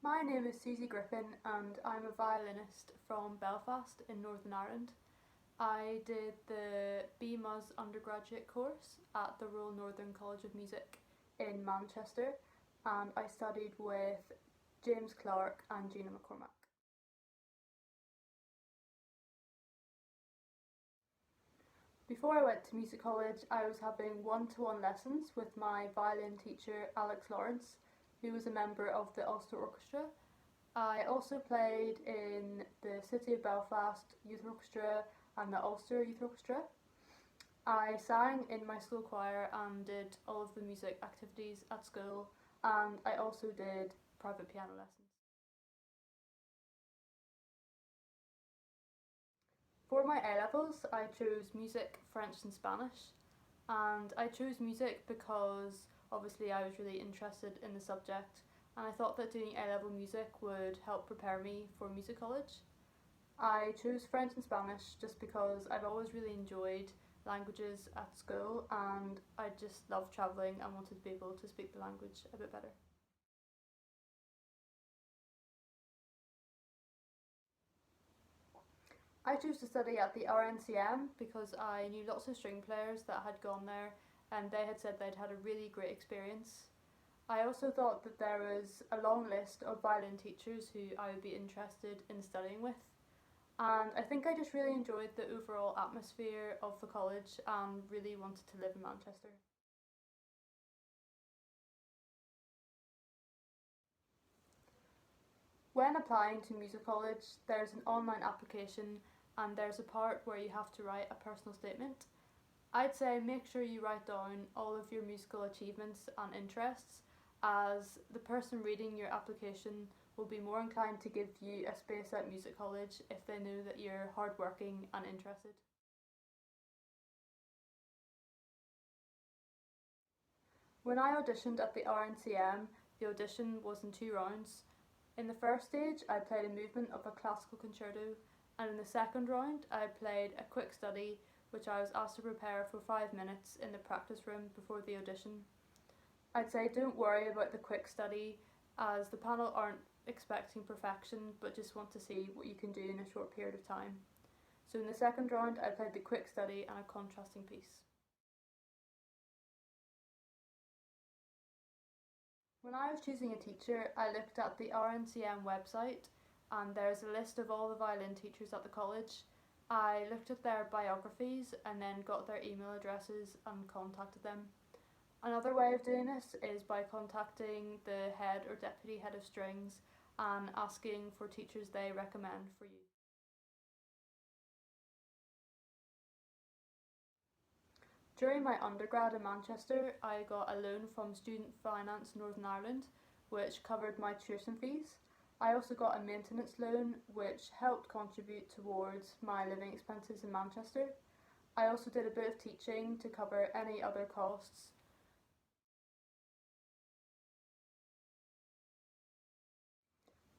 My name is Susie Griffin and I'm a violinist from Belfast in Northern Ireland. I did the BMUS undergraduate course at the Royal Northern College of Music in Manchester, and I studied with James Clark and Gina McCormack. Before I went to music college, I was having one-to-one lessons with my violin teacher Alex Lawrence, who was a member of the Ulster Orchestra. I also played in the City of Belfast Youth Orchestra and the Ulster Youth Orchestra. I sang in my school choir and did all of the music activities at school, and I also did private piano lessons. For my A levels, I chose music, French, and Spanish, and I chose music because obviously I was really interested in the subject, and I thought that doing A level music would help prepare me for music college. I chose French and Spanish just because I've always really enjoyed languages at school and I just love travelling and wanted to be able to speak the language a bit better. I chose to study at the RNCM because I knew lots of string players that had gone there and they had said they'd had a really great experience. I also thought that there was a long list of violin teachers who I would be interested in studying with. And I think I just really enjoyed the overall atmosphere of the college and really wanted to live in Manchester. When applying to music college, there's an online application and there's a part where you have to write a personal statement. I'd say make sure you write down all of your musical achievements and interests, as the person reading your application will be more inclined to give you a space at music college if they know that you're hardworking and interested. When I auditioned at the RNCM, the audition was in two rounds. In the first stage, I played a movement of a classical concerto, and in the second round, I played a quick study, which I was asked to prepare for 5 minutes in the practice room before the audition. I'd say don't worry about the quick study, as the panel aren't expecting perfection but just want to see what you can do in a short period of time. So in the second round, I played the quick study and a contrasting piece. When I was choosing a teacher, I looked at the RNCM website and there's a list of all the violin teachers at the college. I looked at their biographies and then got their email addresses and contacted them. Another way of doing this is by contacting the head or deputy head of strings and asking for teachers they recommend for you. During my undergrad in Manchester, I got a loan from Student Finance Northern Ireland, which covered my tuition fees. I also got a maintenance loan, which helped contribute towards my living expenses in Manchester. I also did a bit of teaching to cover any other costs.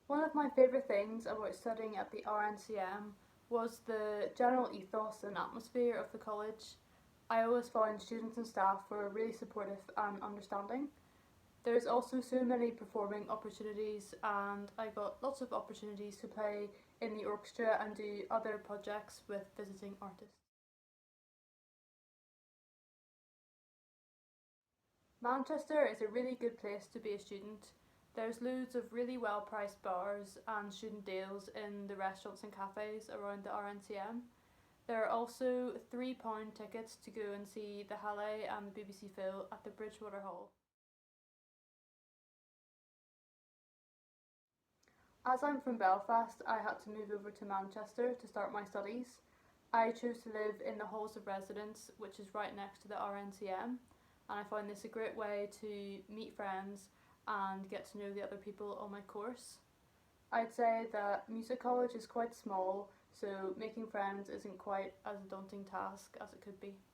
One of my favourite things about studying at the RNCM was the general ethos and atmosphere of the college. I always found students and staff were really supportive and understanding. There's also so many performing opportunities, and I got lots of opportunities to play in the orchestra and do other projects with visiting artists. Manchester is a really good place to be a student. There's loads of really well priced bars and student deals in the restaurants and cafes around the RNCM. There are also £3 tickets to go and see the Halle and the BBC Phil at the Bridgewater Hall. As I'm from Belfast, I had to move over to Manchester to start my studies. I chose to live in the halls of residence, which is right next to the RNCM, and I found this a great way to meet friends and get to know the other people on my course. I'd say that music college is quite small, so making friends isn't quite as a daunting task as it could be.